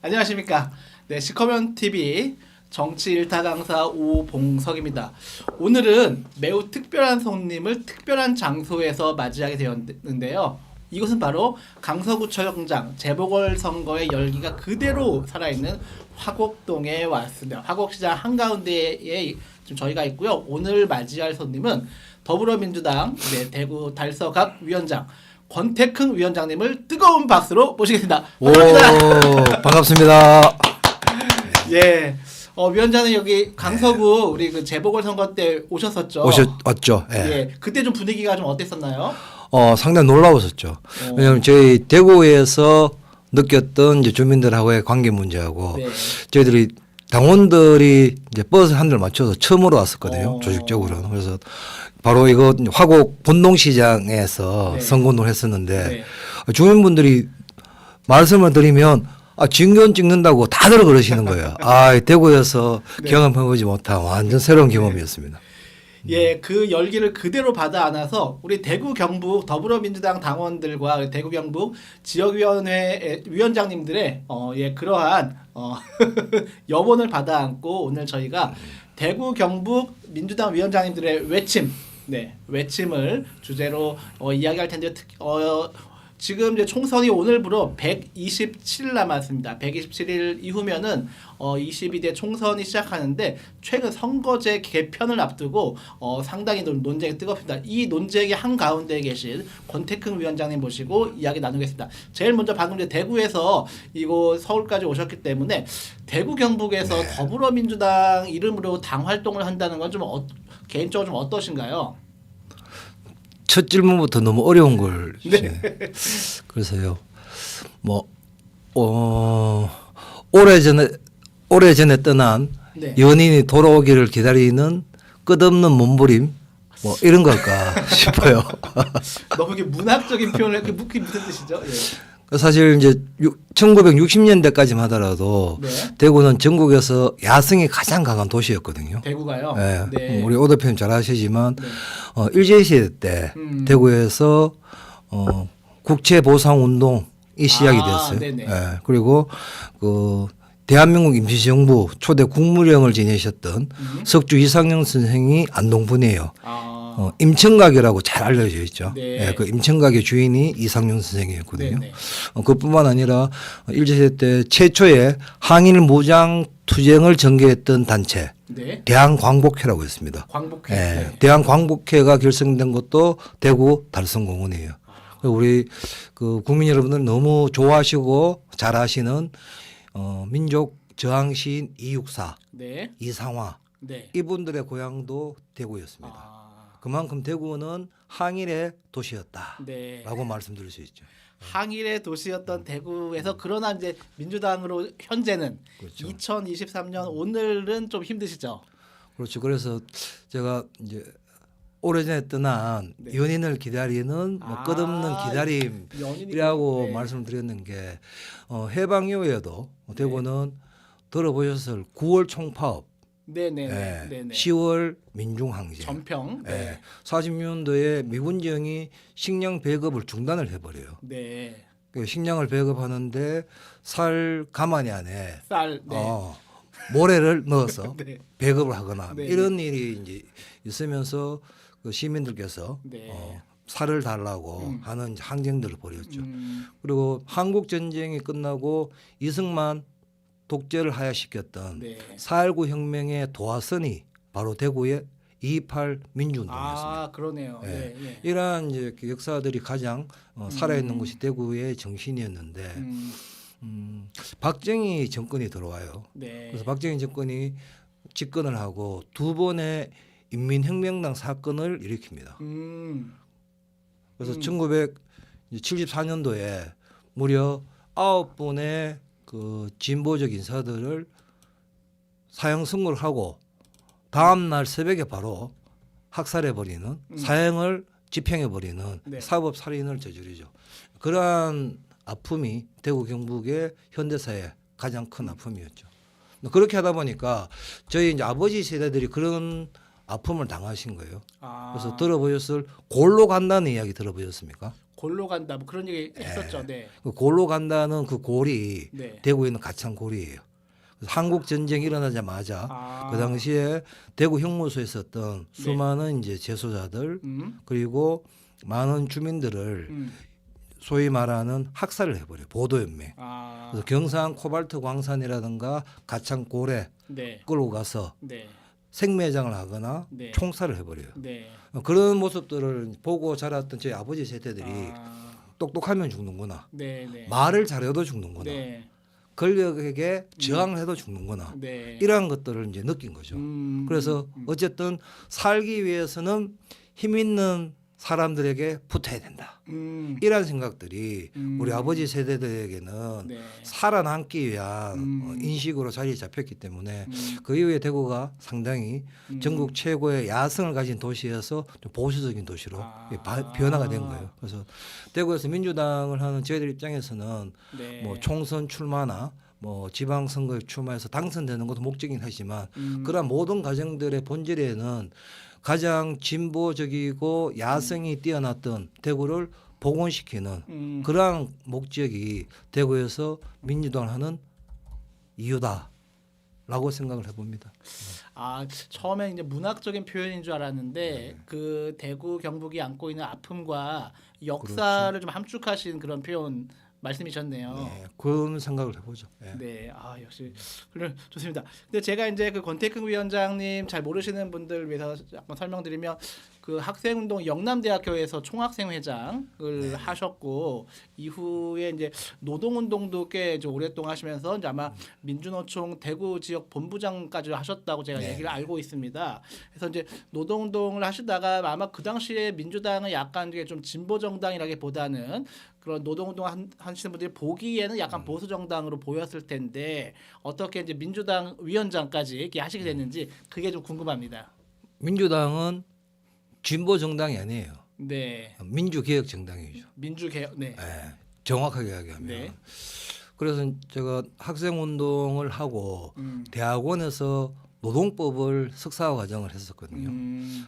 안녕하십니까. 네, 시커먼 TV 정치 일타 강사 오봉석입니다. 오늘은 매우 특별한 손님을 특별한 장소에서 맞이하게 되었는데요. 이곳은 바로 강서구청장 재보궐선거의 열기가 그대로 살아있는 화곡동에 왔습니다. 화곡시장 한가운데에 지금 저희가 있고요. 오늘 맞이할 손님은 더불어민주당 대구 달서갑 위원장 권태큰 위원장님을 뜨거운 박수로 모시겠습니다. 반갑습니다. 반갑습니다. 예. 위원장님 여기 강서구 우리 그 재보궐선거 때 오셨었죠? 왔죠. 예. 예. 그때 좀 분위기가 좀 어땠었나요? 상당히 놀라웠었죠. 왜냐하면 저희 대구에서 느꼈던 이제 주민들하고의 관계 문제하고 네. 저희들이 당원들이 이제 버스 한 대를 맞춰서 처음으로 왔었거든요. 조직적으로는. 그래서 바로 이거 화곡 본동시장에서 네. 선거운동을 했었는데 네. 주민분들이 말씀을 드리면 진견 찍는다고 다들 그러시는 거예요. 대구에서 네. 경험해보지 못한 완전 새로운 경험이었습니다. 예, 그 열기를 그대로 받아 안아서 우리 대구 경북 더불어민주당 당원들과 대구 경북 지역위원회 위원장님들의 그러한 염원을 받아 안고 오늘 저희가 대구 경북 민주당 위원장님들의 외침을 주제로 이야기할 텐데 지금 이제 총선이 오늘부로 127일 남았습니다. 127일 이후면은 22대 총선이 시작하는데 최근 선거제 개편을 앞두고 상당히 논쟁이 뜨겁습니다. 이 논쟁의 한가운데에 계신 권태큰 위원장님 모시고 이야기 나누겠습니다. 제일 먼저 방금 이제 대구에서 이곳 서울까지 오셨기 때문에 대구 경북에서 더불어민주당 이름으로 당 활동을 한다는 건 좀 개인적으로 좀 어떠신가요? 첫 질문부터 너무 어려운 걸 네. 그래서요. 오래전에 떠난 네. 연인이 돌아오기를 기다리는 끝없는 몸부림 이런 걸까 싶어요. 너무 이게 문학적인 표현을 그게 무슨 뜻이죠? 예. 사실 이제 1960년대까지만 하더라도 네. 대구는 전국에서 야성이 가장 강한 도시였거든요. 대구가요. 네. 네. 우리 오 대표님 잘 아시지만 네. 일제시대 때 대구에서 국채보상운동이 시작이 됐어요. 네네. 네. 그리고 그 대한민국 임시정부 초대 국무령을 지내셨던 석주 이상영 선생이 안동분이에요. 임청가게라고 잘 알려져 있죠. 네. 네, 그 임청가게 주인이 이상용 선생이었거든요. 네네. 그뿐만 아니라 일제시대 때 최초의 항일 무장 투쟁을 전개했던 단체 네. 대한광복회라고 있습니다. 광복회. 네, 네. 대한광복회가 결성된 것도 대구 달성공원이에요. 우리 그 국민 여러분들 너무 좋아하시고 잘 아시는 민족 저항 시인 이육사, 네. 이상화 네. 이분들의 고향도 대구였습니다. 그만큼 대구는 항일의 도시였다라고 네. 말씀드릴 수 있죠. 항일의 도시였던 대구에서 그러나 이제 민주당으로 현재는 그렇죠. 2023년 오늘은 좀 힘드시죠? 그렇죠. 그래서 제가 이제 오래전에 떠난 네. 연인을 기다리는 끝없는 기다림이라고 네. 말씀을 드렸는 게 해방 이후에도 대구는 들어보셨을 9월 총파업, 네네네. 네네. 10월 민중항쟁, 전평. 네. 40년도에 미군정이 식량 배급을 중단을 해버려요. 네. 그 식량을 배급하는데 쌀 가마니 안에 쌀. 네. 모래를 넣어서 네. 배급을 하거나 네. 이런 일이 이제 있으면서 그 시민들께서 네. 살을 달라고 하는 항쟁들을 벌였죠. 음. 그리고 한국 전쟁이 끝나고 이승만 독재를 하야시켰던 네. 4.19 혁명의 도화선이 바로 대구의 2.28 민주운동이었습니다. 그러네요. 네. 네. 네. 이러한 이제 그 역사들이 가장 살아있는 곳이 대구의 정신이었는데 박정희 정권이 들어와요. 네. 그래서 박정희 정권이 집권을 하고 두 번의 인민혁명당 사건을 일으킵니다. 그래서 1974년도에 무려 9분의 그 진보적 인사들을 사형 선고를 하고 다음 날 새벽에 바로 학살해 버리는 사형을 집행해 버리는 네. 사법 살인을 저지르죠. 그러한 아픔이 대구 경북의 현대사의 가장 큰 아픔이었죠. 그렇게 하다 보니까 저희 이제 아버지 세대들이 그런 아픔을 당하신 거예요. 그래서 들어보셨을 골로 간다는 이야기 들어보셨습니까? 골로 간다 뭐 그런 얘기 했었죠. 네. 그 골로 간다는 그 골이 네. 대구에 있는 가창 골이에요. 그래서 한국 전쟁이 일어나자마자 아. 그 당시에 대구 형무소에 있었던 수많은 이제 재소자들 그리고 많은 주민들을 소위 말하는 학살을 해버려요. 보도연맹. 아. 그래서 경상 코발트 광산이라든가 가창 골에 네. 끌고 가서 네. 생매장을 하거나 네. 총살을 해버려요. 네. 그런 모습들을 보고 자랐던 저희 아버지 세대들이 아. 똑똑하면 죽는구나. 네. 네. 말을 잘해도 죽는구나. 네. 권력에게 저항을 해도 죽는구나. 네. 이러한 것들을 이제 느낀 거죠. 그래서 어쨌든 살기 위해서는 힘 있는 사람들에게 붙어야 된다. 이런 생각들이 우리 아버지 세대들에게는 네. 살아남기 위한 인식으로 자리에 잡혔기 때문에 그 이후에 대구가 상당히 전국 최고의 야성을 가진 도시에서 좀 보수적인 도시로 변화가 된 거예요. 그래서 대구에서 민주당을 하는 저희들 입장에서는 네. 뭐 총선 출마나 뭐 지방선거에 출마해서 당선되는 것도 목적이긴 하지만 그러한 모든 과정들의 본질에는 가장 진보적이고 야성이 뛰어났던 대구를 복원시키는 그러한 목적이 대구에서 민주당을 하는 이유다라고 생각을 해봅니다. 아 처음에 이제 문학적인 표현인 줄 알았는데 그 대구 경북이 안고 있는 아픔과 역사를 좀 함축하신 그런 표현 말씀이셨네요. 네, 그런 생각을 해보죠. 네. 네, 아 역시 그래 좋습니다. 근데 제가 이제 그 권태승 위원장님 잘 모르시는 분들 위해서 약간 설명드리면 그 학생운동 영남대학교에서 총학생회장을 하셨고 이후에 이제 노동운동도 꽤 이제 오랫동안 하시면서 이제 아마 민주노총 대구 지역 본부장까지 하셨다고 제가 얘기를 알고 있습니다. 그래서 이제 노동운동을 하시다가 아마 그 당시에 민주당은 약간 이게 좀 진보 정당이라기보다는 그런 노동운동 하시는 분들이 보기에는 약간 보수 정당으로 보였을 텐데 어떻게 이제 민주당 위원장까지 이렇게 하시게 됐는지 그게 좀 궁금합니다. 민주당은 진보 정당이 아니에요. 네. 민주개혁 정당이죠. 민주개혁. 네. 네, 정확하게 이야기하면. 네. 그래서 제가 학생운동을 하고 대학원에서 노동법을 석사 과정을 했었거든요.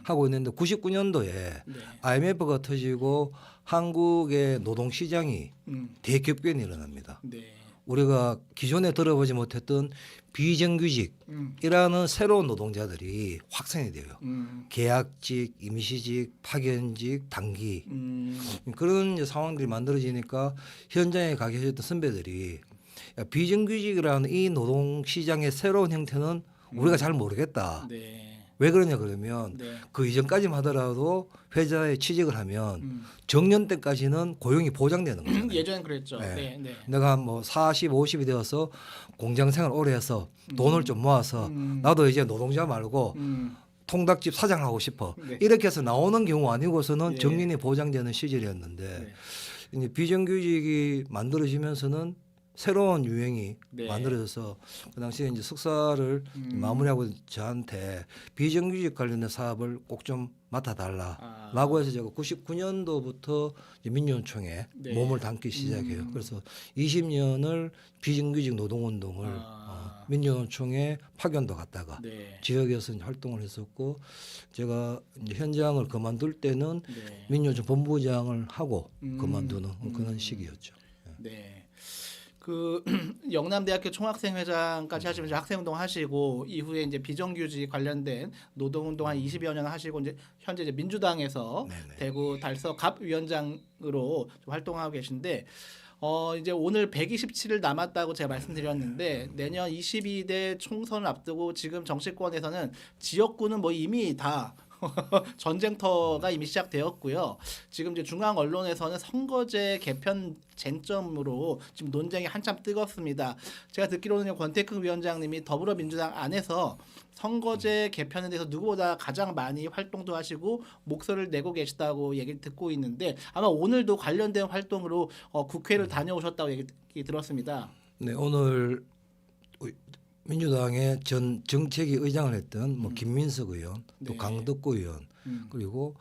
하고 있는데 99년도에 네. IMF가 터지고 한국의 노동시장이 대격변이 일어납니다. 네. 우리가 기존에 들어보지 못했던 비정규직이라는 새로운 노동자들이 확산이 돼요. 계약직, 임시직, 파견직, 단기 그런 이제 상황들이 만들어지니까 현장에 가 계셨던 선배들이 야, 비정규직이라는 이 노동시장의 새로운 형태는 우리가 잘 모르겠다. 네. 왜 그러냐 그러면 네. 그 이전까지만 하더라도 회사에 취직을 하면 정년 때까지는 고용이 보장되는 거예요. 예전엔 그랬죠. 네. 네. 네. 내가 뭐 40, 50이 되어서 공장 생활 오래 해서 돈을 좀 모아서 나도 이제 노동자 말고 통닭집 사장을 하고 싶어. 네. 이렇게 해서 나오는 경우 아니고서는 예. 정년이 보장되는 시절이었는데 네. 이제 비정규직이 만들어지면서는 새로운 유행이 네. 만들어져서 그 당시에 이제 석사를 마무리하고 저한테 비정규직 관련된 사업을 꼭 좀 맡아달라라고 해서 제가 99년도부터 민주노총에 네. 몸을 담기 시작해요. 그래서 20년을 비정규직 노동운동을 민주노총에 파견도 갔다가 네. 지역에서 이제 활동을 했었고 제가 이제 현장을 그만둘 때는 네. 민주노총 본부장을 하고 그만두는 그런 시기였죠. 네. 그 영남대학교 총학생회장까지 하시면서 학생운동 하시고 이후에 이제 비정규직 관련된 노동운동 한 20여 년 하시고 이제 현재 이제 민주당에서 네네. 대구 달서 갑 위원장으로 좀 활동하고 계신데 이제 오늘 127일 남았다고 제가 말씀드렸는데 내년 22대 총선을 앞두고 지금 정치권에서는 지역구는 뭐 이미 다 전쟁터가 이미 시작되었고요. 지금 이제 중앙 언론에서는 선거제 개편 쟁점으로 지금 논쟁이 한참 뜨겁습니다. 제가 듣기로는 권태승 위원장님이 더불어민주당 안에서 선거제 개편에 대해서 누구보다 가장 많이 활동도 하시고 목소리를 내고 계시다고 얘기를 듣고 있는데 아마 오늘도 관련된 활동으로 국회를 다녀오셨다고 얘기 들었습니다. 네, 오늘 민주당의 전 정책위 의장을 했던 뭐 김민석 의원, 또 네. 강덕구 의원, 그리고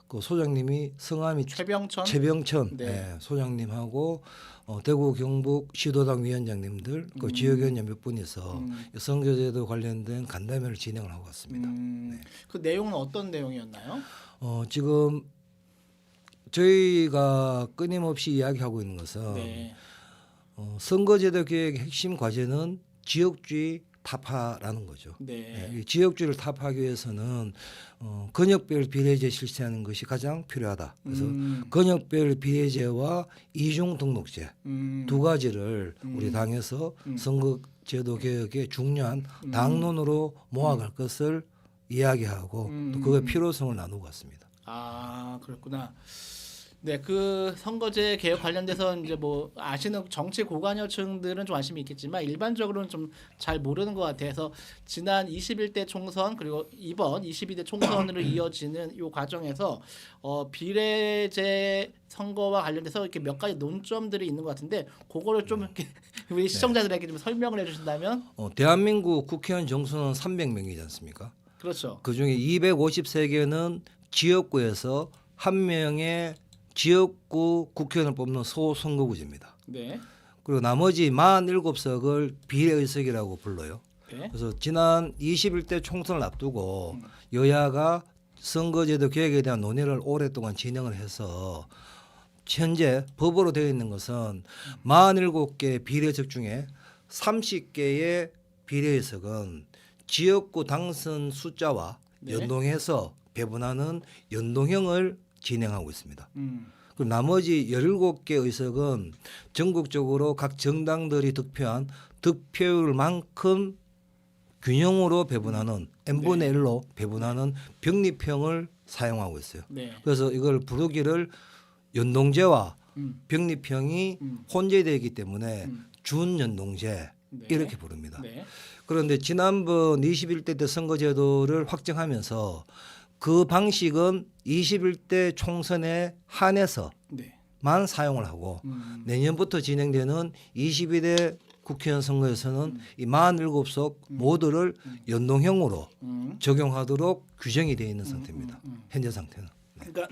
그 소장님이 성함이 최병천 네. 네. 소장님하고 대구 경북 시도당 위원장님들, 그 지역위원장 몇 분이서 선거제도 관련된 간담회를 진행을 하고 왔습니다. 그 내용은 어떤 내용이었나요? 지금 저희가 끊임없이 이야기하고 있는 것은 네. 선거제도 개혁의 핵심 과제는 지역주의 타파라는 거죠. 네. 이 지역주의를 타파하기 위해서는 권역별 비례제 실시하는 것이 가장 필요하다. 그래서 권역별 비례제와 이중 등록제 두 가지를 우리 당에서 선거제도 개혁의 중요한 당론으로 모아갈 것을 이야기하고 또 그의 필요성을 나누고 왔습니다. 아 그렇구나. 네, 그 선거제 개혁 관련돼서 이제 뭐 아시는 정치 고관여층들은 좀 관심이 있겠지만 일반적으로는 좀 잘 모르는 것 같아서 지난 21대 총선 그리고 이번 22대 총선으로 이어지는 이 과정에서 비례제 선거와 관련돼서 이렇게 몇 가지 논점들이 있는 것 같은데 그거를 좀 이렇게 우리 시청자들에게 좀 설명을 해주신다면. 대한민국 국회의원 정수는 300명이지 않습니까? 그렇죠. 그중에 253개는 지역구에서 한 명의 지역구 국회의원을 뽑는 소선거구제입니다. 네. 그리고 나머지 47석을 비례의석이라고 불러요. 네. 그래서 지난 21대 총선을 앞두고 여야가 선거제도 개혁에 대한 논의를 오랫동안 진행을 해서 현재 법으로 되어 있는 것은 47개 비례의석 중에 30개의 비례의석은 지역구 당선 숫자와 네. 연동해서 배분하는 연동형을 진행하고 있습니다. 그리고 나머지 17개 의석은 전국적으로 각 정당들이 득표한 득표율만큼 균형으로 배분하는 n분의 1로 배분하는 병립형을 사용하고 있어요. 네. 그래서 이걸 부르기를 연동제와 병립형이 혼재되기 때문에 준연동제 네. 이렇게 부릅니다. 네. 그런데 지난번 21대 때 선거제도를 확정하면서 그 방식은 21대 총선에 한해서만 네. 사용을 하고 내년부터 진행되는 22대 국회의원 선거에서는 이 47석 모두를 연동형으로 적용하도록 규정이 되어 있는 상태입니다. 현재 상태는. 그러니까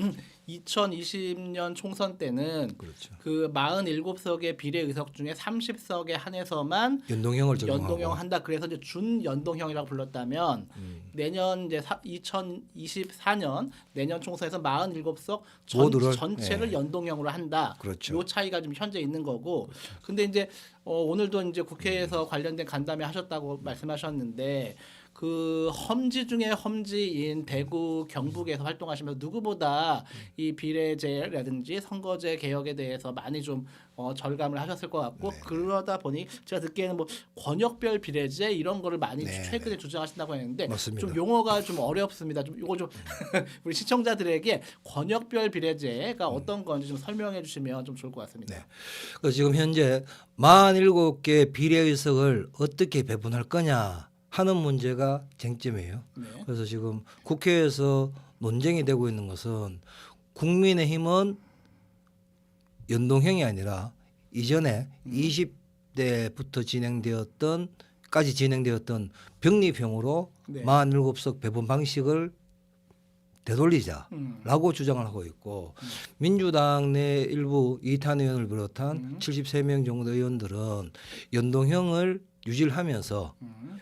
2020년 총선 때는 그렇죠. 그 47석의 비례의석 중에 30석에 한해서만 연동형을 적용하고 연동형 한다. 그래서 이제 준연동형이라고 불렀다면 내년 이제 2024년 내년 총선에서 47석 모두를, 전체를 예. 연동형으로 한다. 그렇죠. 요 차이가 좀 현재 있는 거고. 근데 이제 오늘도 이제 국회에서 관련된 간담회 하셨다고 말씀하셨는데 그 험지 중에 험지인 대구 경북에서 활동하시면서 누구보다 이 비례제라든지 선거제 개혁에 대해서 많이 좀 절감을 하셨을 것 같고 네. 그러다 보니 제가 듣기에는 뭐 권역별 비례제 이런 거를 많이 네. 최근에 주장하신다고 했는데 맞습니다. 좀 용어가 좀 어렵습니다. 좀 이거 좀 우리 시청자들에게 권역별 비례제가 어떤 건지 좀 설명해 주시면 좀 좋을 것 같습니다. 네. 그래서 지금 현재 47개 비례의석을 어떻게 배분할 거냐 하는 문제가 쟁점이에요. 네. 그래서 지금 국회에서 논쟁이 되고 있는 것은 국민의힘은 연동형이 아니라 이전에 20대부터 진행되었던 병립형으로 네. 47석 배분 방식을 되돌리자라고 주장을 하고 있고 민주당 내 일부 이탄 의원을 비롯한 73명 정도 의원들은 연동형을 유지를 하면서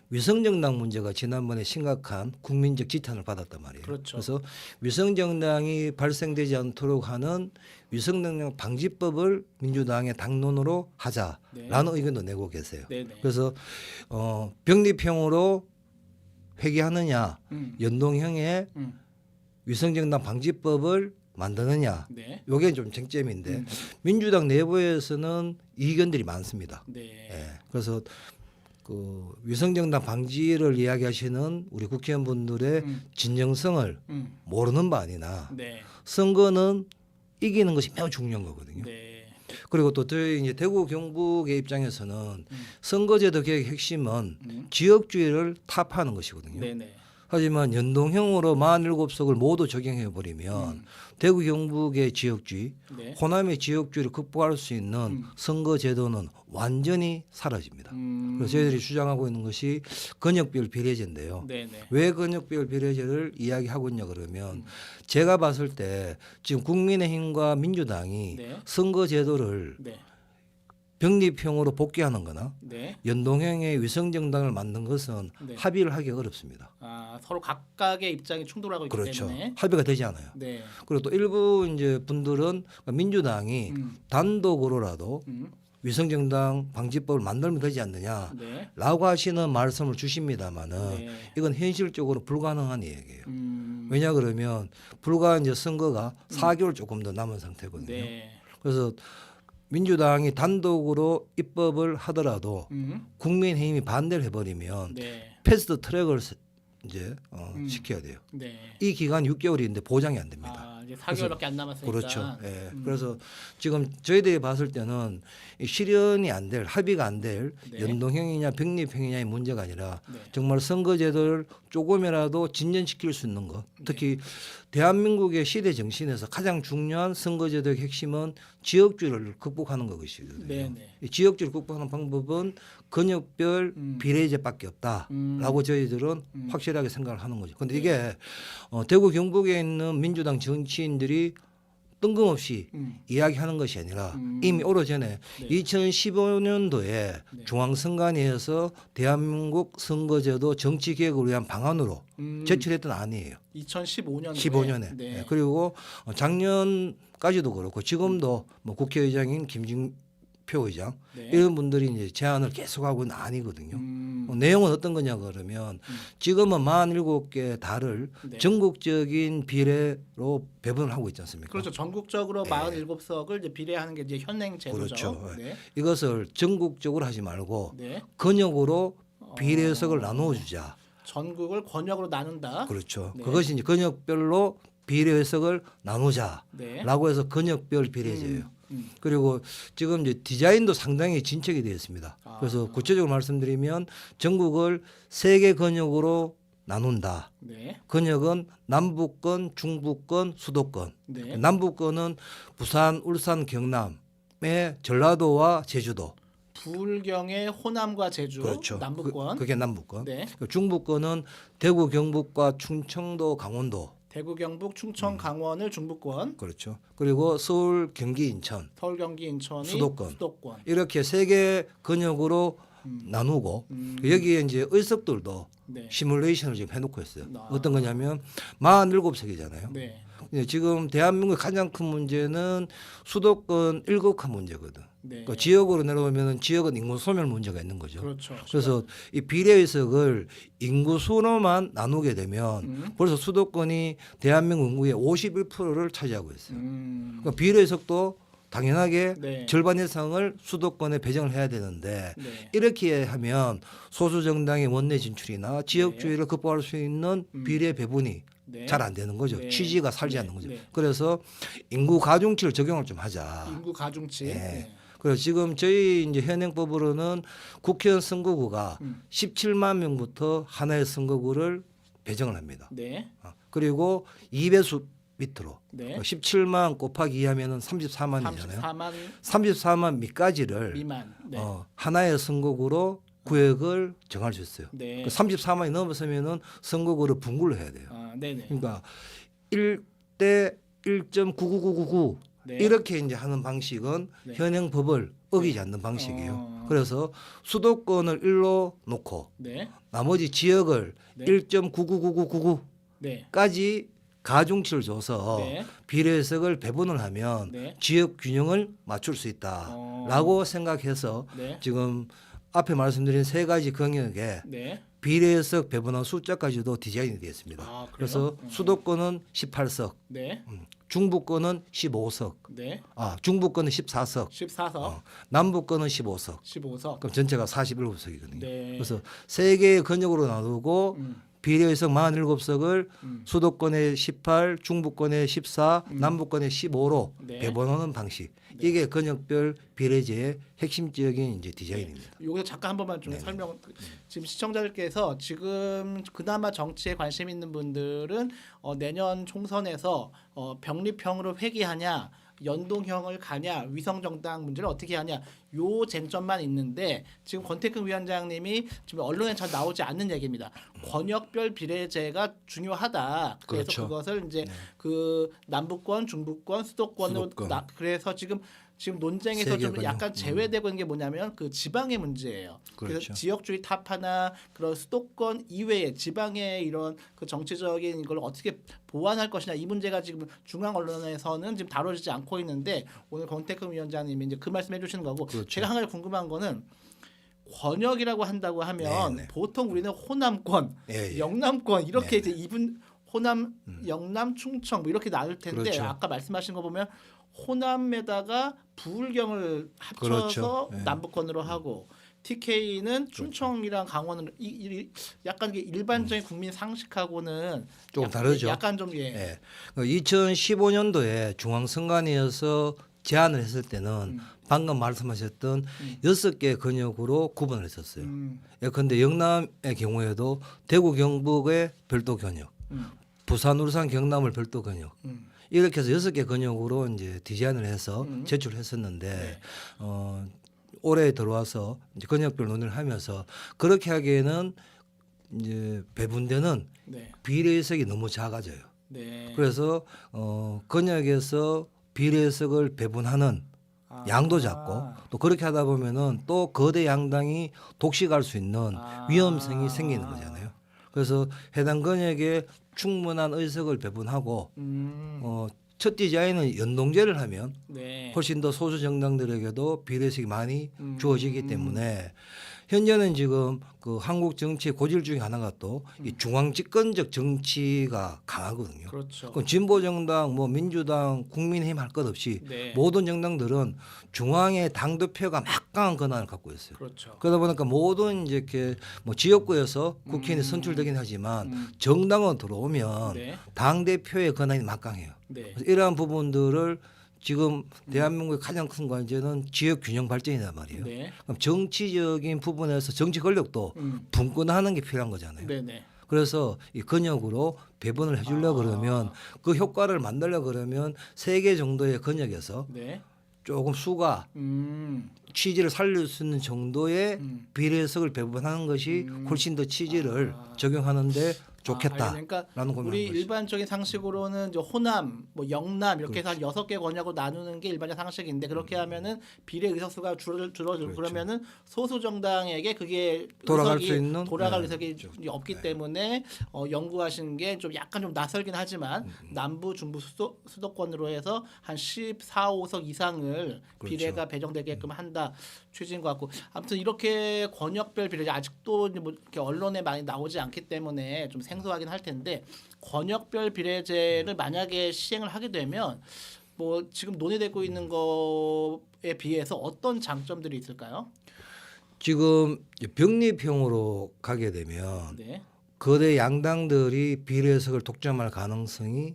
위성정당 문제가 지난번에 심각한 국민적 지탄을 받았단 말이에요. 그렇죠. 그래서 위성정당이 발생되지 않도록 하는 위성정당 방지법을 민주당의 당론으로 하자라는 네. 의견도 내고 계세요. 네네. 그래서 병립형으로 회귀하느냐 연동형의 음. 위성정당 방지법을 만드느냐 네. 이게 좀 쟁점인데 민주당 내부에서는 이견들이 많습니다. 네. 예. 그래서 그 위성정당 방지를 이야기하시는 우리 국회의원분들의 진정성을 모르는 바 아니나 네. 선거는 이기는 것이 매우 중요한 거거든요. 네. 그리고 또 저희 이제 대구 경북의 입장에서는 선거제도 개혁의 핵심은 지역주의를 타파하는 것이거든요. 네네. 하지만 연동형으로 47석을 모두 적용해 버리면 대구 경북의 지역주의, 네. 호남의 지역주의를 극복할 수 있는 선거제도는 완전히 사라집니다. 그래서 저희들이 주장하고 있는 것이 권역별 비례제인데요. 네네. 왜 권역별 비례제를 이야기하고 있냐 그러면 제가 봤을 때 지금 국민의힘과 민주당이 네. 선거제도를 네. 병립형으로 복귀하는 거나 네. 연동형의 위성정당을 만든 것은 네. 합의를 하기 어렵습니다. 아, 서로 각각의 입장이 충돌하고 있기 그렇죠. 때문에. 합의가 되지 않아요. 네. 그리고 또 일부 이제 분들은 민주당이 단독으로라도 위성정당 방지법을 만들면 되지 않느냐라고 네. 하시는 말씀을 주십니다만은 네. 이건 현실적으로 불가능한 얘기예요. 음. 왜냐 그러면 불과 이제 선거가 4개월 조금 더 남은 상태거든요. 네. 그래서 민주당이 단독으로 입법을 하더라도 국민의힘이 반대를 해버리면 네. 패스트 트랙을 이제 시켜야 돼요. 네. 이 기간 6개월인데 보장이 안 됩니다. 아, 이제 4개월밖에 안 남았으니까. 그렇죠. 예. 그래서 지금 저희들이 봤을 때는 이 실현이 안 될 합의가 안 될 네. 연동형이냐 병립형이냐의 문제가 아니라 네. 정말 선거제도를 조금이라도 진전시킬 수 있는 것. 네. 특히 대한민국의 시대 정신에서 가장 중요한 선거제도의 핵심은 지역주의를 극복하는 것이거든요. 네, 네. 이 지역주의를 극복하는 방법은 근역별 비례제밖에 없다라고 저희들은 확실하게 생각을 하는 거죠. 그런데 이게 대구 경북에 있는 민주당 정치인들이 뜬금없이 이야기하는 것이 아니라 이미 오래전에 네. 2015년도에 네. 중앙선관위에서 대한민국 선거제도 정치개혁을 위한 방안으로 제출했던 안이에요. 2015년도에. 15년에. 네. 네. 그리고 작년까지도 그렇고 지금도 뭐 국회의장인 김진표 의장 네. 이런 분들이 이제 제안을 계속하고 있는 안이거든요. 내용은 어떤 거냐 그러면 지금은 47개 달을 네. 전국적인 비례로 배분을 하고 있지 않습니까? 그렇죠. 전국적으로 47석을 이제 비례하는 게 이제 현행 제도죠. 그렇죠. 네. 이것을 전국적으로 하지 말고 네. 근역으로 비례석을 나누어 주자. 전국을 권역으로 나눈다. 그렇죠. 네. 그것이 이제 근역별로 비례석을 나누자라고 네. 해서 근역별 비례제예요. 그리고 지금 이제 디자인도 상당히 진척이 되어 있습니다. 아. 그래서 구체적으로 말씀드리면 전국을 3개 근역으로 나눈다. 네. 근역은 남북권, 중북권, 수도권. 네. 남북권은 부산, 울산, 경남의 전라도와 제주도. 불경의 호남과 제주, 그렇죠. 남북권. 그게 남북권. 네. 중북권은 대구, 경북과 충청도, 강원도. 대구, 경북, 충청, 강원을 중부권, 그렇죠. 그리고 서울, 경기, 인천. 서울, 경기, 인천이 수도권. 이렇게 이렇게 3개 근역으로 나누고 여기에 이제 의석들도 네. 시뮬레이션을 지금 해놓고 있어요. 아. 어떤 거냐면 47석이잖아요. 네. 지금 대한민국의 가장 큰 문제는 수도권 1극화 문제거든. 네. 그러니까 지역으로 내려오면 지역은 인구 소멸 문제가 있는 거죠. 그렇죠. 그래서 이 비례의석을 인구 수로만 나누게 되면 벌써 수도권이 대한민국 인구의 51%를 차지하고 있어요. 그러니까 비례의석도 당연하게 네. 절반 이상을 수도권에 배정을 해야 되는데 네. 이렇게 하면 소수 정당의 원내 진출이나 지역주의를 극복할 수 있는 비례 배분이 네. 잘 안 되는 거죠. 네. 취지가 살지 네. 않는 거죠. 네. 그래서 인구 가중치를 적용을 좀 하자. 인구 가중치. 네. 네. 그래서 지금 저희 이제 현행법으로는 국회의원 선거구가 17만 명부터 하나의 선거구를 배정을 합니다. 네. 그리고 2배수 밑으로 네. 17만 곱하기 2하면은 34만이잖아요. 34만 34만 밑까지를 미만. 네. 하나의 선거구로 구역을 정할 수 있어요. 네. 그 34만이 넘어서면은 선거구를 분구를 해야 돼요. 아, 네네. 그러니까 1대 1.99999 네. 이렇게 이제 하는 방식은 네. 현행 법을 어기지 않는 방식이에요. 어. 그래서 수도권을 1로 놓고 네. 나머지 지역을 네. 1.99999까지 네. 가중치를 줘서 네. 비례석을 배분을 하면 네. 지역 균형을 맞출 수 있다라고 생각해서 네. 지금 앞에 말씀드린 3가지 경역에 네. 비례석 배분한 숫자까지도 디자인이 되어 있습니다. 아, 그래요? 그래서 수도권은 18석, 네. 중부권은 15석, 네. 중부권은 14석, 14석, 남부권은 15석. 15석. 그럼 전체가 47석이거든요. 네. 그래서 3개의 근역으로 나누고 비례의석 47석을 수도권에 18, 중부권에 14, 남부권에 15로 네. 배분하는 방식. 이게 근역별 비례제의 핵심적인 이제 디자인입니다. 여기서 잠깐 한 번만 좀 설명. 지금 시청자들께서 지금 그나마 정치에 관심 있는 분들은 내년 총선에서 병립형으로 회귀하냐, 연동형을 가냐, 위성정당 문제를 어떻게 하냐, 요 쟁점만 있는데 지금 권태흠 위원장님이 지금 언론에 잘 나오지 않는 얘기입니다. 권역별 비례제가 중요하다. 그래서 그렇죠. 그것을 이제 그 남부권, 중부권, 수도권으로 수도권. 그래서 지금 지금 논쟁에서 좀 세계군요. 약간 제외되고 있는 게 뭐냐면 그 지방의 문제예요. 그래서 그렇죠. 지역주의 타파나 그런 수도권 이외에 지방의 이런 그 정치적인 걸 어떻게 보완할 것이냐 이 문제가 지금 중앙 언론에서는 지금 다뤄지지 않고 있는데 오늘 권태흠 위원장님이 이제 그 말씀해 주시는 거고 그렇죠. 제가 한 가지 궁금한 거는 권역이라고 한다고 하면 네네. 보통 우리는 호남권, 예, 예. 영남권 이렇게 네네. 이제 이분 호남, 영남, 충청 뭐 이렇게 나눌 텐데 그렇죠. 아까 말씀하신 거 보면 호남에다가 부울경을 합쳐서 그렇죠. 예. 남북권으로 하고 TK는 충청이랑 강원은 약간 이게 일반적인 국민 상식하고는 조금 다르죠. 약간 좀 예. 예. 2015년도에 중앙선관위에서 제안을 했을 때는 방금 말씀하셨던 6개 권역으로 구분을 했었어요. 예컨대 영남의 경우에도 대구 경북의 별도 권역, 부산 울산 경남을 별도 권역 이렇게 해서 6개 권역으로 이제 디자인을 해서 제출했었는데 네. 올해 들어와서 이제 권역별 논의를 하면서 그렇게 하기에는 이제 배분되는 네. 비례석이 너무 작아져요. 네. 그래서 권역에서 비례석을 배분하는 양도 작고 또 그렇게 하다 보면은 또 거대 양당이 독식할 수 있는 위험성이 생기는 거잖아요. 그래서 해당 권역에 충분한 의석을 배분하고 첫 디자인은 연동제를 하면 네. 훨씬 더 소수 정당들에게도 비례석이 많이 주어지기 때문에 현재는 지금 그 한국 정치의 고질 중에 하나가 또 이 중앙 집권적 정치가 강하거든요. 그렇죠. 그럼 진보 정당, 뭐 민주당, 국민의힘 할 것 없이 네. 모든 정당들은 중앙의 당 대표가 막강한 권한을 갖고 있어요. 그렇죠. 그러다 보니까 모든 이제 이렇게 뭐 지역구에서 국회의원이 선출되긴 하지만 정당은 들어오면 네. 당 대표의 권한이 막강해요. 네. 그래서 이러한 부분들을 지금 대한민국의 가장 큰 과제는 지역 균형 발전이란 말이에요. 네. 그럼 정치적인 부분에서 정치 권력도 분권하는 게 필요한 거잖아요. 네네. 그래서 이 권역으로 배분을 해주려고 그러면 그 효과를 만들려고 그러면 3개 정도의 권역에서 네. 조금 수가 취지를 살릴 수 있는 정도의 비례석을 배분하는 것이 훨씬 더 취지를 적용하는데 좋겠다라는 그러니까 고민을 우리 하는 거죠. 일반적인 상식으로는 이제 호남, 뭐 영남 이렇게 해서 한 6개 권역으로 나누는 게 일반적 상식인데 그렇게 하면은 비례 의석수가 줄어들고 그러면은 소수 정당에게 그게 돌아갈 의석이 수 있는 돌아갈 네, 의석이 없기 때문에 연구하신 게 좀 약간 좀 낯설긴 하지만 남부 중부 수도권으로 해서 한 14, 5석 이상을 비례가 배정되게끔 한다 취지인 것 같고 아무튼 이렇게 권역별 비례 아직도 뭐 이렇게 언론에 많이 나오지 않기 때문에 좀 생소하긴 할 텐데 권역별 비례제를 만약에 시행을 하게 되면 뭐 지금 논의되고 있는 거에 비해서 어떤 장점들이 있을까요? 지금 병립형으로 가게 되면 네. 거대 양당들이 비례석을 독점할 가능성이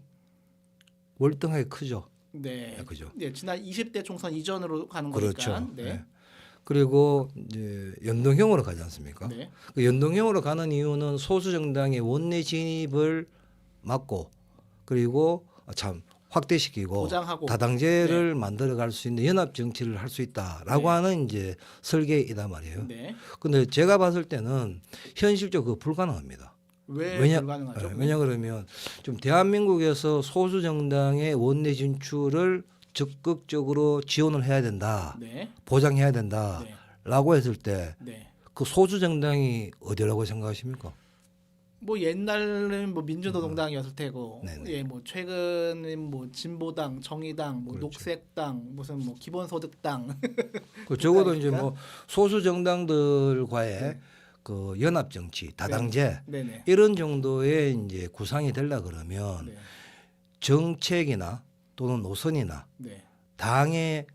월등하게 크죠. 네. 네, 그죠. 네, 지난 20대 총선 이전으로 가는 그렇죠. 거니까. 네. 네. 그리고 이제 연동형으로 가지 않습니까? 네. 그 연동형으로 가는 이유는 소수 정당의 원내 진입을 막고 그리고 참 확대시키고 보장하고. 다당제를 만들어갈 수 있는 연합 정치를 할 수 있다라고 네. 하는 이제 설계이단 말이에요. 네. 근데 제가 봤을 때는 현실적으로 그거 불가능합니다. 왜 불가능하죠? 왜냐 그러면 좀 대한민국에서 소수 정당의 원내 진출을 적극적으로 지원을 해야 된다. 네. 보장해야 된다라고 했을 때 그 네. 소수 정당이 어디라고 생각하십니까? 뭐 옛날은 뭐 민주노동당이었을 테고, 네네. 예, 뭐 최근은 뭐 진보당, 정의당, 뭐 그렇죠. 녹색당, 무슨 뭐 기본소득당, 그 적어도 이제 그러니까? 뭐 소수 정당들과의 그 연합 정치, 다당제 네네. 이런 정도의 이제 구상이 되려 그러면 네. 정책이나 또는 노선이나 네. 당의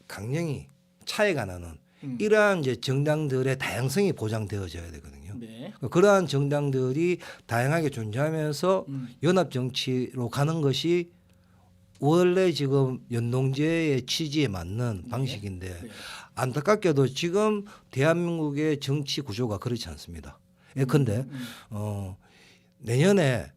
강령이 차이가 나는 음. 이러한 이제 정당들의 다양성이 보장되어져야 되거든요. 네. 그러한 정당들이 다양하게 존재하면서 연합 정치로 가는 것이 원래 지금 연동제의 취지에 맞는 방식인데 네. 안타깝게도 지금 대한민국의 정치 구조가 그렇지 않습니다. 예컨대 내년에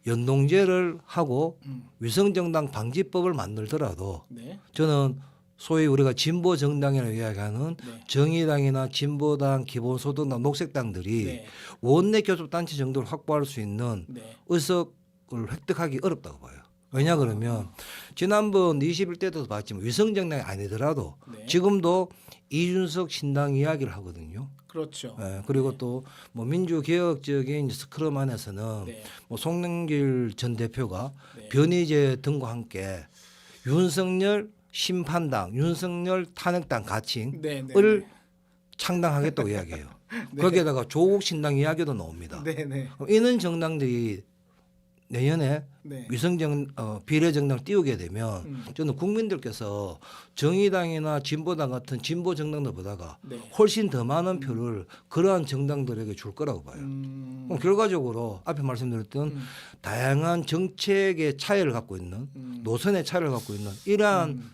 연동제를 하고 위성정당 방지법을 만들더라도 네. 저는 소위 우리가 진보 정당이라고 이야기하는 네. 정의당이나 진보당, 기본소득당, 녹색당들이 네. 원내 교섭단체 정도를 확보할 수 있는 네. 의석을 획득하기 어렵다고 봐요. 왜냐 그러면 지난번 21대 때도 봤지만 위성정당이 아니더라도 네. 지금도 이준석 신당 이야기를 하거든요. 그렇죠. 예, 그리고 또 뭐 민주개혁적인 스크럼 안에서는 네. 뭐 송영길 전 대표가 네. 변희재 등과 함께 윤석열 심판당, 윤석열 탄핵당 가칭을 네, 네, 창당하겠다고 이야기해요. 거기에다가 조국 신당 이야기도 나옵니다. 네, 네, 이런 정당들이 내년에 네. 위성정 비례정당 띄우게 되면 음. 저는 국민들께서 정의당이나 진보당 같은 진보 정당들보다가 네. 훨씬 더 많은 표를 그러한 정당들에게 줄 거라고 봐요. 그럼 결과적으로 앞에 말씀드렸던 다양한 정책의 차이를 갖고 있는 노선의 차이를 갖고 있는 이러한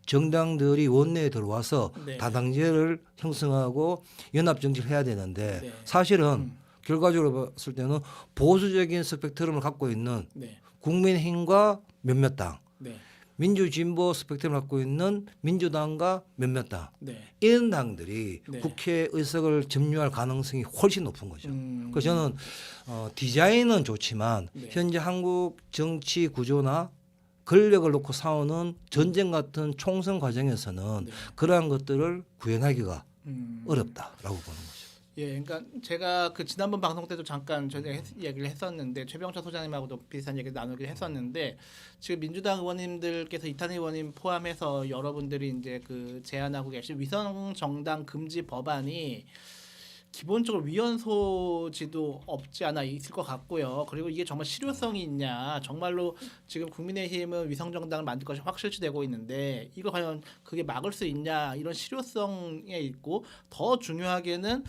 정당들이 원내에 들어와서 네. 다당제를 형성하고 연합 정치를 해야 되는데 네. 사실은 결과적으로 봤을 때는 보수적인 스펙트럼을 갖고 있는 네. 국민의힘과 몇몇 당, 네. 민주진보 스펙트럼을 갖고 있는 민주당과 몇몇 당 네. 이런 당들이 네. 국회 의석을 점유할 가능성이 훨씬 높은 거죠. 그래서 저는 디자인은 좋지만 네. 현재 한국 정치 구조나 권력을 놓고 싸우는 전쟁 같은 총선 과정에서는 네. 그러한 것들을 구현하기가 음. 어렵다라고 보는 거죠. 예, 그러니까 제가 그 지난번 방송 때도 잠깐 저희가 얘기를 했었는데 최병철 소장님하고도 비슷한 얘기를 나누기로 했었는데 지금 민주당 의원님들께서 이탄희 의원님 포함해서 여러분들이 이제 그 제안하고 계신 위성 정당 금지 법안이 기본적으로 위헌 소지도 없지 않아 있을 것 같고요. 그리고 이게 정말 실효성이 있냐? 정말로 지금 국민의힘은 위성 정당을 만들 것이 확실시되고 있는데 이거 과연 그게 막을 수 있냐? 이런 실효성에 있고 더 중요하게는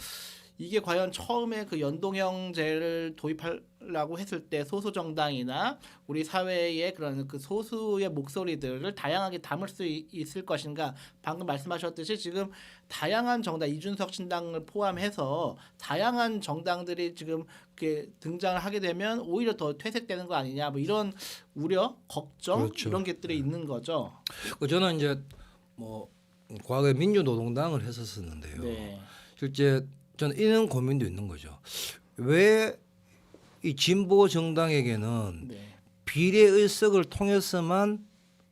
이게 과연 처음에 그 연동형제를 도입하려고 했을 때 소수 정당이나 우리 사회의 그런 그 소수의 목소리들을 다양하게 담을 수 있을 것인가? 방금 말씀하셨듯이 지금 다양한 정당 이준석 신당을 포함해서 다양한 정당들이 지금 이렇게 등장을 하게 되면 오히려 더 퇴색되는 거 아니냐? 뭐 이런 우려, 걱정 그렇죠. 이런 것들이 있는 거죠. 저는 이제 뭐 과거에 민주노동당을 했었었는데요. 네. 실제 저는 이런 고민도 있는 거죠. 왜 이 진보 정당에게는 네. 비례 의석을 통해서만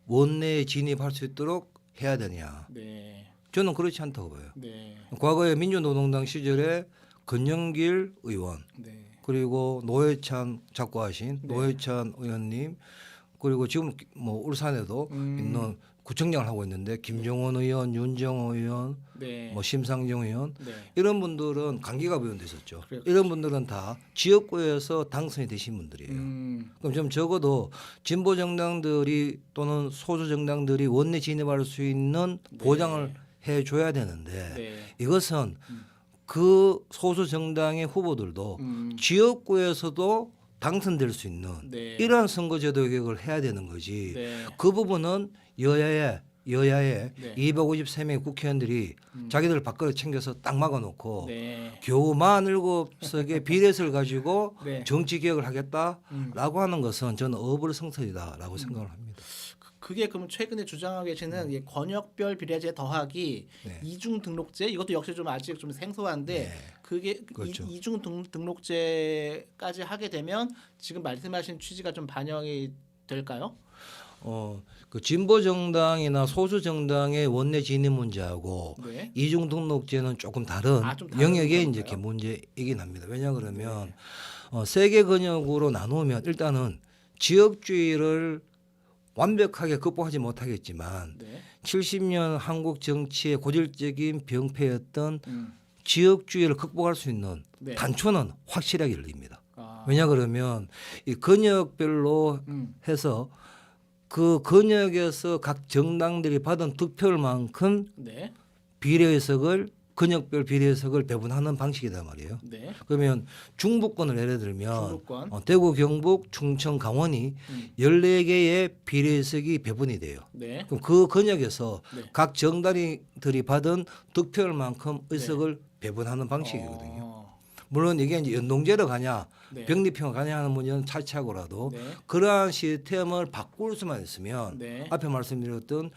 원내에 진입할 수 있도록 해야 되냐? 네. 저는 그렇지 않다고 봐요. 네. 과거에 민주노동당 시절에 권영길 의원 네. 그리고 노회찬 작고하신 네. 노회찬 의원님 그리고 지금 뭐 울산에도 있는 구청장을 하고 있는데 김종원 의원, 윤정호 의원, 네. 뭐 심상정 의원 네. 이런 분들은 강기갑 의원도 있었죠. 그래요. 이런 분들은 다 지역구에서 당선이 되신 분들이에요. 그럼 좀 적어도 진보 정당들이 또는 소수 정당들이 원내 진입할 수 있는 네. 보장을 해줘야 되는데 네. 이것은 그 소수 정당의 후보들도 지역구에서도 당선될 수 있는 네. 이러한 선거제도 개혁을 해야 되는 거지. 네. 그 부분은 여야의 네. 253명의 국회의원들이 자기들 밥그릇 챙겨서 딱 막아놓고 네. 겨우 47석의 비례를 가지고 네. 정치 개혁을 하겠다라고 하는 것은 저는 어불성설이다라고 생각을 합니다. 그게 그럼 최근에 주장하고 계시는 이 권역별 비례제 더하기 네. 이중 등록제 이것도 역시 좀 아직 좀 생소한데 네. 그게 그렇죠. 이중 등록제까지 하게 되면 지금 말씀하신 취지가 좀 반영이 될까요? 그 진보 정당이나 소수 정당의 원내 진입 문제하고 네. 이중 등록제는 조금 다른 좀 다른 영역의 이제 건가요? 문제이긴 합니다. 왜냐 그러면 네. 세계 권역으로 나누면 일단은 지역주의를 완벽하게 극복하지 못하겠지만 네. 70년 한국 정치의 고질적인 병폐였던 음. 지역주의를 극복할 수 있는 네. 단초는 확실하게 열립니다. 아. 왜냐 그러면 이 권역별로 해서 그 권역에서 각 정당들이 받은 득표율만큼 네. 비례의석을 권역별 비례의석을 배분하는 방식이단 말이에요. 네. 그러면 중부권을 예를 들면 중부권. 대구, 경북, 충청, 강원이 14개의 비례의석이 배분이 돼요. 네. 그럼 그 권역에서 네. 각 정당들이 받은 득표율만큼 의석을 배분하는 방식이거든요. 물론 이게 이제 연동제로 가냐 네. 병립형으로 가냐 하는 문제는 차치하고라도 네. 그러한 시스템을 바꿀 수만 있으면 네. 앞에 말씀드렸던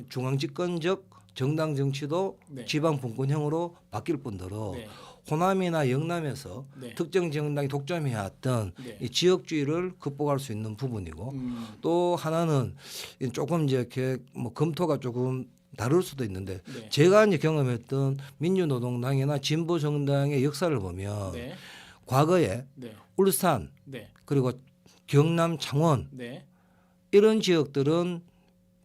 중앙집권적 정당 정치도 네. 지방 분권형으로 바뀔 뿐더러 네. 호남이나 영남에서 네. 특정 정당이 독점해왔던 네. 이 지역주의를 극복할 수 있는 부분이고 또 하나는 조금 이제 이렇게 뭐 검토가 조금 다를 수도 있는데 네. 제가 이제 경험했던 민주노동당이나 진보정당의 역사를 보면 네. 과거에 네. 울산 네. 그리고 경남 창원 네. 이런 지역들은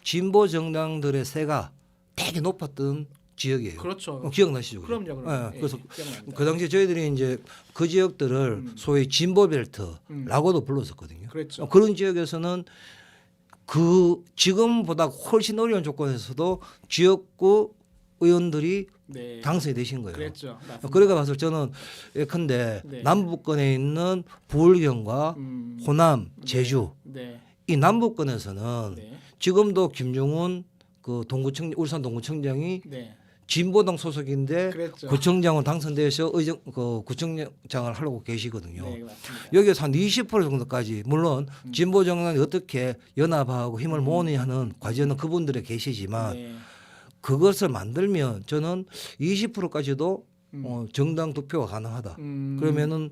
진보 정당들의 세가 되게 높았던 지역이에요. 그렇죠. 기억나시죠? 그럼요. 예, 그래서 기억납니다. 그 당시에 저희들이 이제 그 지역들을 소위 진보 벨트라고도 불렀었거든요. 그랬죠. 그런 지역에서는 그 지금보다 훨씬 어려운 조건에서도 지역구 의원들이 네. 당선이 되신 거예요. 그랬죠. 맞습니다. 그래가 봐서 저는 예컨대 네. 남부권에 있는 부울경과 호남, 제주 네. 이 남부권에서는 네. 지금도 김종훈 그 동구청 울산 동구청장이 네. 진보당 소속인데 그랬죠. 구청장으로 당선돼서 그 구청장을 하려고 계시거든요. 네, 맞습니다. 여기에서 한 20% 정도까지 물론 진보 정당이 어떻게 연합하고 힘을 모으느냐 하는 과제는 그분들에 계시지만 네. 그것을 만들면 저는 20%까지도 정당 득표가 가능하다. 그러면은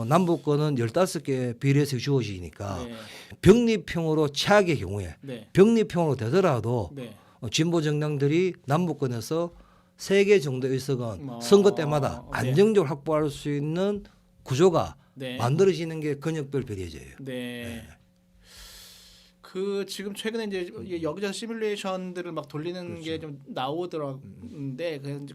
남북권은 15개 비례석이 주어지니까 네. 병립형으로 최악의 경우에 네. 병립형으로 되더라도 네. 진보 정당들이 남북권에서 3개 정도 의석은 어, 선거 때마다 네. 안정적으로 확보할 수 있는 구조가 네. 만들어지는 게 근역별 비례제예요. 네. 그 지금 최근에 이제 여기저기 시뮬레이션들을 막 돌리는 그렇죠. 게 좀 나오더라는데 그냥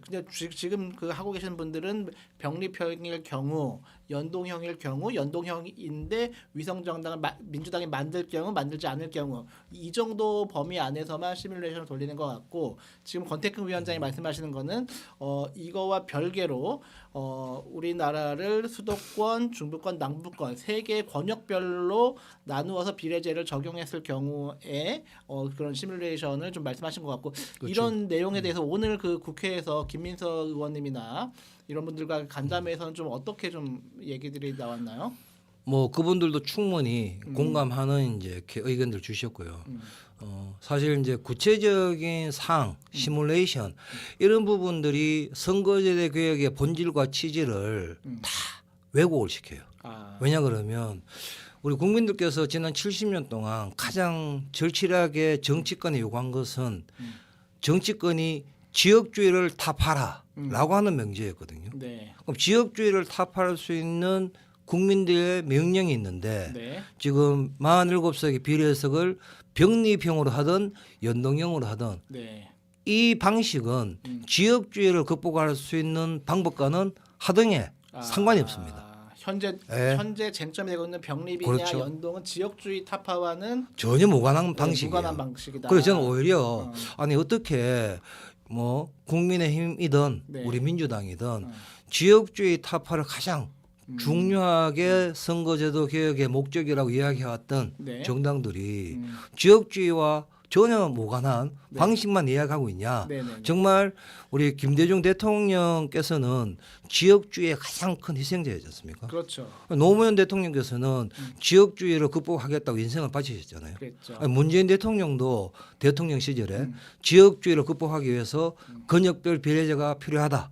지금 그 하고 계신 분들은 병립형일 경우, 연동형일 경우, 연동형인데 위성 정당을 민주당이 만들 경우, 만들지 않을 경우 이 정도 범위 안에서만 시뮬레이션을 돌리는 것 같고 지금 권태흠 위원장이 말씀하시는 거는 이거와 별개로 우리나라를 수도권, 중부권, 남부권 세 개 권역별로 나누어서 비례제를 적용했을 경우에 그런 시뮬레이션을 좀 말씀하신 것 같고 그렇죠. 이런 내용에 대해서 오늘 그 국회에서 김민석 의원님이나 이런 분들과 간담회에서는 좀 어떻게 좀 얘기들이 나왔나요? 뭐 그분들도 충분히 공감하는 이제 이렇게 의견들 주셨고요. 사실 이제 구체적인 사항, 시뮬레이션 이런 부분들이 선거제도 개혁의 본질과 취지를 다 왜곡을 시켜요. 왜냐 그러면 우리 국민들께서 지난 70년 동안 가장 절실하게 정치권에 요구한 것은 정치권이 지역주의를 타파라라고 하는 명제였거든요. 네. 그럼 지역주의를 타파할 수 있는 국민들의 명령이 있는데 네. 지금 47석의 비례석을 병립형으로 하든 연동형으로 하든 네. 이 방식은 지역주의를 극복할 수 있는 방법과는 하등에 상관이 없습니다. 현재 쟁점이 되고 있는 병립이냐 그렇죠. 연동은 지역주의 타파와는 전혀 무관한 방식이에요. 무관한 방식이다. 그래서 저는 오히려 아니 어떻게 뭐 국민의힘이든 네. 우리 민주당이든 지역주의 타파를 가장 중요하게 선거제도 개혁의 목적이라고 이야기해왔던 네. 정당들이 지역주의와 전혀 무관한 네. 방식만 이야기하고 있냐. 네네네. 정말 우리 김대중 대통령께서는 지역주의의 가장 큰 희생자였지 않습니까? 그렇죠. 노무현 대통령께서는 지역주의를 극복하겠다고 인생을 바치셨잖아요. 그랬죠. 아니, 문재인 대통령도 대통령 시절에 지역주의를 극복하기 위해서 근역별 비례제가 필요하다.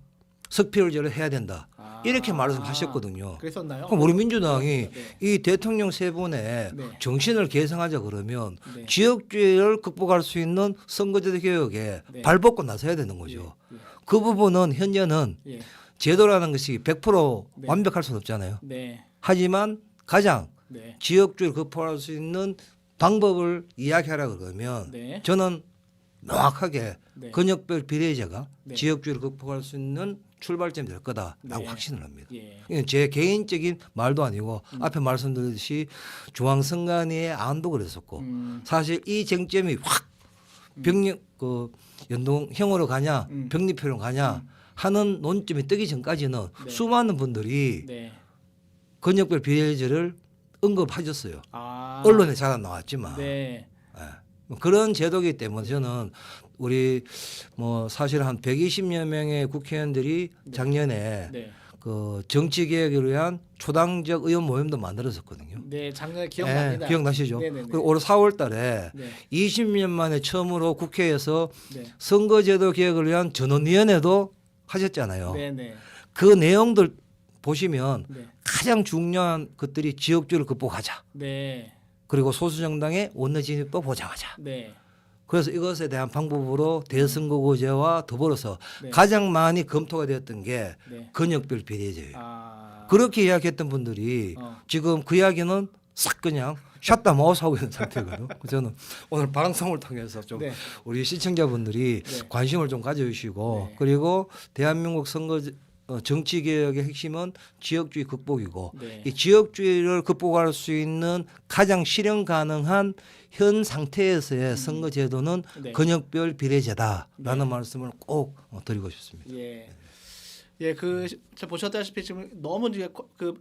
석패율제를 해야 된다. 이렇게 말씀하셨거든요. 그랬었나요? 그럼 우리 민주당이 네. 이 대통령 세 분의 네. 정신을 계승하자 그러면 네. 지역주의를 극복할 수 있는 선거제도 개혁에 네. 발벗고 나서야 되는 거죠. 예. 그 부분은 현재는 예. 제도라는 것이 100% 네. 완벽할 수는 없잖아요. 네. 하지만 가장 네. 지역주의를 극복할 수 있는 방법을 이야기하라 그러면 네. 저는 명확하게 네. 근역별 비례제가 네. 지역주의를 극복할 수 있는 출발점이 될 거다라고 네. 확신을 합니다. 예. 이건 제 개인적인 말도 아니고 앞에 말씀드렸듯이 중앙선관위의 안도 그랬었고 사실 이 쟁점이 확 병력 그 연동형으로 가냐 병립형으로 가냐 하는 논점이 뜨기 전까지는 네. 수많은 분들이 네. 근역별 비례제를 언급하셨어요. 아. 언론에 잘 안 나왔지만 네. 예. 그런 제도이기 때문에 저는 우리 뭐 사실 한 120여 명의 국회의원들이 작년에 네. 그 정치 개혁을 위한 초당적 의원 모임도 만들었었거든요. 네. 작년에 기억납니다. 예, 기억나시죠? 네네네. 그리고 올 4월달에 네. 20년 만에 처음으로 국회에서 네. 선거제도 개혁을 위한 전원위원회도 하셨잖아요. 네네. 그 내용들 보시면 네. 가장 중요한 것들이 지역주의를 극복하자. 네. 그리고 소수정당의 원내 진입도 보장하자. 네. 그래서 이것에 대한 방법으로 대선거구제와 더불어서 네. 가장 많이 검토가 되었던 게 네. 근역별 비례제예요. 아. 그렇게 이야기했던 분들이 지금 그 이야기는 싹 그냥 샷다 마우스 하고 있는 상태거든요. 그래서 저는 오늘 방송을 통해서 좀 네. 우리 시청자분들이 네. 관심을 좀 가져주시고 네. 그리고 대한민국 선거 정치 개혁의 핵심은 지역주의 극복이고 네. 이 지역주의를 극복할 수 있는 가장 실현 가능한 현 상태에서의 선거 제도는 네. 근역별 비례제다라는 네. 말씀을 꼭 드리고 싶습니다. 예. 예, 그 보셨다시피 지금 너무 이제 그